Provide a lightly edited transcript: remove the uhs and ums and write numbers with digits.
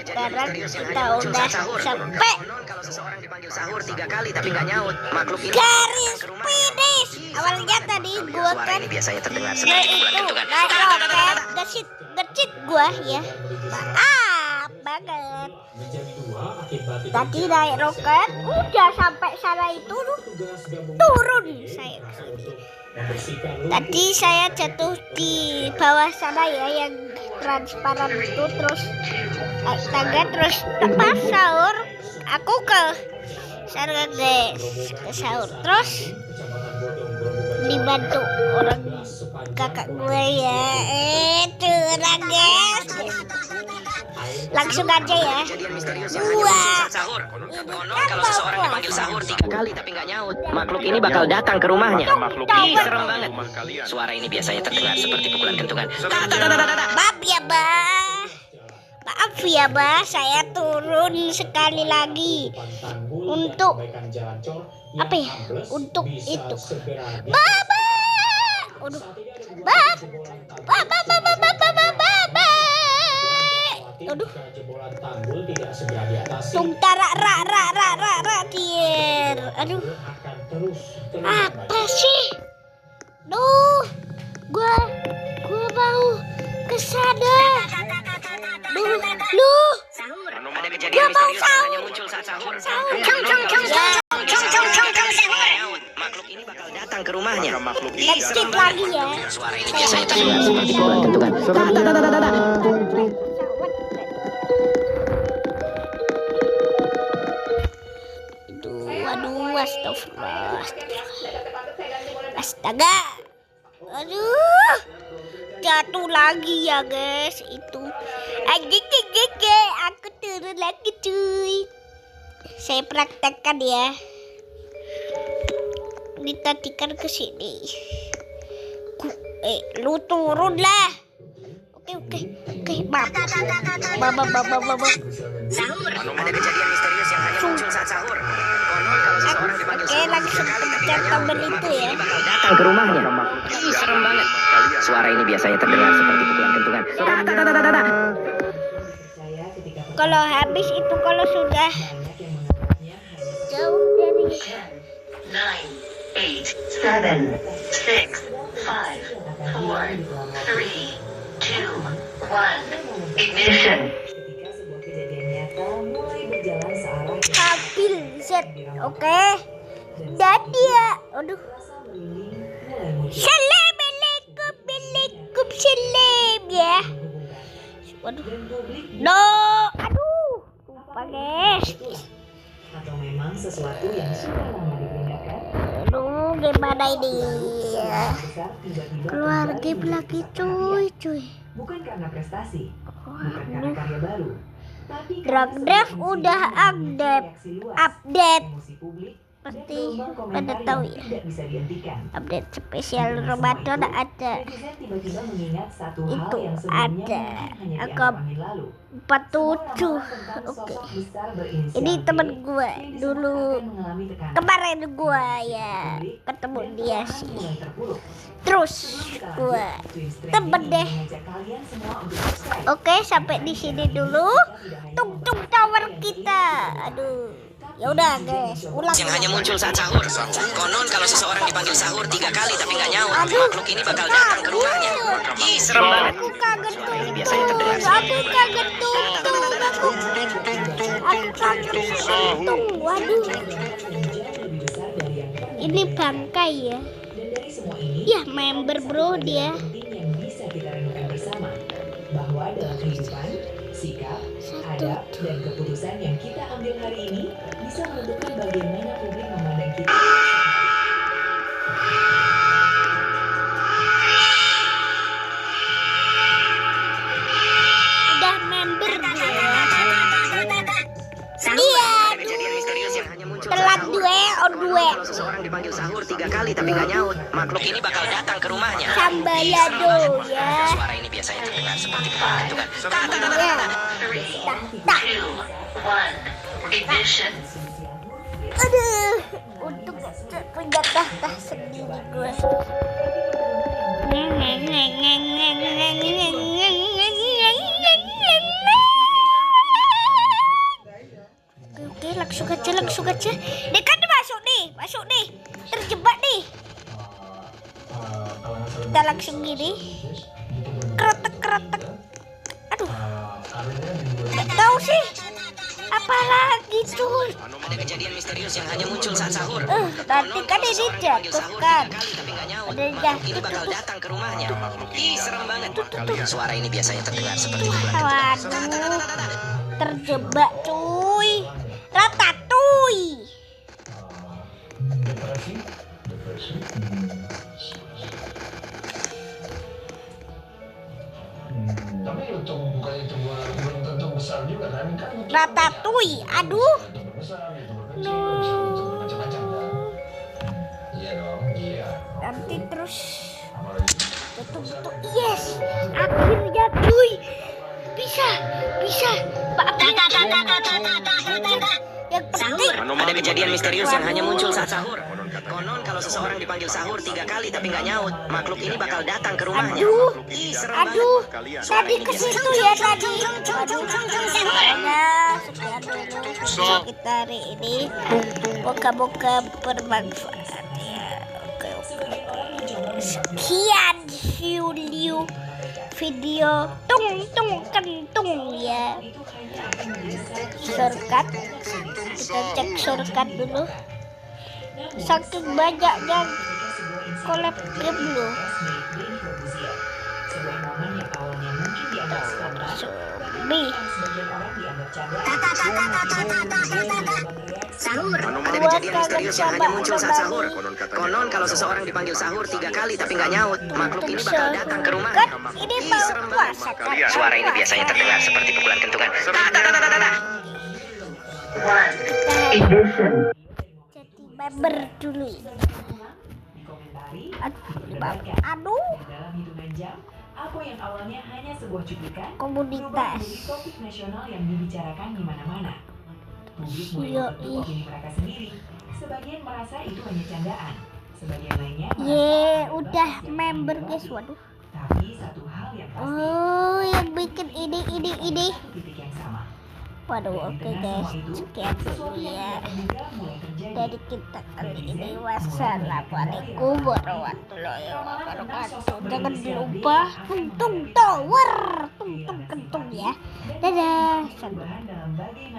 sekarang kita udah sampai Kalau seseorang dipanggil sahur 3 kali tapi nggak nyaut, makhluk ini garis finish. Awalnya tadi gua kan biasanya terdengar itu naik roket, ngecit gua ya. Maaf banget. Tadi naik roket, udah sampai sana itu turun saya. Tadi saya jatuh di bawah sana ya, yang transparan itu, terus naik tangga, terus pas sahur aku ke sana guys, ke sahur, terus dibantu orang kakak gue ya, curang guys. Langsung aja ya. Wah, kalau seseorang dipanggil sahur 3 kali tapi nggak nyaut, makhluk ini bakal datang ke rumahnya. Serem banget. Suara ini biasanya terdengar seperti pukulan kentungan. Maaf ya bah, maaf ya bah, saya turun sekali lagi untuk apa ya? Untuk itu. Baba, aduh, baba. Aduh, tungtara ra dir. Aduh, apa sih? Duh, gua mau kesana. Duh, Ada kejadian misterius yang hanya muncul saat sahur. Makhluk ini bakal datang ke rumahnya. ngecit lagi ya. Suara ini biasanya terdengar seperti pukulan kentungan. Waduh, astagfirullah. Astaga. Aduh. Jatuh lagi ya guys itu. Aku turun lagi cuy. Saya praktekkan ya. Ini tadi kan ke sini. Lu turun lah. Oke. Maaf. Ada kejadian misterius yang hanya muncul saat sahur. Konon kalau seseorang dipanggil sahur Langsung pencet tombol itu ya. bakal datang ke rumahnya. Serem banget. Suara ini biasanya terdengar seperti pukulan kentungan. Kalau habis itu, kalau sudah jauh dari 9, 8, 7, 6, 5, 4, 3, 2, 1, ignition. habil set, oke. Dan dia, aduh. Assalamualaikum salam ya. Waduh. No, aduh. Lupa guys. Atau memang sesuatu yang sudah lama digunakan. Aduh, gimana ini? Besar tiba-tiba Keluar game lagi cuy. bukan karena prestasi, bukan karena karya baru, tapi Drag Drive udah update. emosi publik Pasti pada tahu ya. tidak bisa dihentikan. Update spesial Ramadan ada. Netizen tiba-tiba mengingat satu hal Itu yang sebelumnya ada. hanya Aku dianggap angin lalu. 47. Oke. Ini temen gue dulu, kemarin gue ya ketemu dia sih. Terus gue temen deh. Oke, sampai di sini dulu. Tung tower kita. Aduh. Ya udah guys, ulang. Yang hanya muncul saat sahur. Konon kalau seseorang dipanggil sahur 3 kali tapi nggak nyaut, Aduh. makhluk ini bakal datang ke rumahnya. Serem banget. Aku kaget tuh. Ini biasanya terdengar Aku kaget tuh. Aku kaget tuh. Waduh. Ini bangkai ya. Ya member bro dia. Yang bisa kita renungkan bersama bahwa dalam kehidupan, sikap, adab, dan keputusan yang kita ambil hari ini bisa menentukan bagaimana publik memandang kita. Udah member dia. Iya. Ada kejadian misterius yang hanya muncul Telat due on due. kalau seseorang dipanggil sahur 3 kali tapi nggak nyaut, makhluk ini bakal datang ke rumahnya. Sambalado ya. Suara ini biasanya terdengar seperti pukulan kentungan. Ya. 3, 2, 1, ignition. Aduh, untuk punya tahta sendiri gue. langsung aja. Dia kan masuk nih, terjebak nih. Kita langsung gini, keretek. Aduh, nggak tahu sih. Apalagi cuy. Ada kejadian misterius yang hanya muncul saat sahur. Nanti kan ini jatuh kan. Tapi nggak nyaut. Ada Makhluk ini jatuh. bakal datang ke rumahnya. Ih, serem banget. Suara ini biasanya terdengar seperti pukulan kentukan. Waduh, terjebak cuy. Ratatouille. Tapi untuk bukannya itu belum tentu besar juga kan? Ratatouille. Aduh. Tentu besar gitu. No. Bisa untuk macam-macam kan? Iya dong, iya. Nanti terus Apalagi betul. Yes. Akhirnya cuy. Bisa. Yang penting Ada kejadian misterius yang hanya muncul saat sahur. Konon kalau seseorang dipanggil sahur 3 kali tapi nggak nyaut, makhluk ini bakal datang ke rumahnya. Ih, serem banget. aduh. Tadi ke situ ya tadi. Waduh. Pokoknya sekian dulu video kita hari ini. Moga-moga bermanfaat ya. Oke. Sekian video kentung ya. Shortcut. Kita cek shortcut dulu. Saking banyaknya collab game loh. Sebuah momen yang awalnya mungkin dianggap spontan, Zombie. sebagian orang dianggap canda. Ada kejadian misterius yang hanya muncul saat sahur. Konon kalau seseorang dipanggil sahur 3 kali tapi nggak nyaut, makhluk ini bakal datang ke rumahnya. Kan ini Ih, mau serem puasa kan? Suara ini biasanya terdengar seperti pukulan kentukan. Ignition. Jadi member dulu. Dikomentari, Aduh, dalam hitungan jam, apa yang awalnya hanya sebuah cuplikan berubah komunitas. menjadi topik nasional yang dibicarakan di mana-mana. Publik mulai Yoi. membentuk opini mereka sendiri. Sebagian merasa itu hanya candaan, sebagian lainnya merasa Ye, ada udah basis yang member lebih guys. bagus. Waduh. Tapi satu hal yang pasti, Oh, yang bikin ini. satu titik yang sama. Waduh, oke guys. Sekian dulu Sesuatu yang ya. tidak terduga mulai terjadi. Dari kita kali ini. Wassalamualaikum warahmatullahi wabarakatuh. Jangan lupa kentung tower. Kentung ya. Dadah. Perubahan dalam bagaimana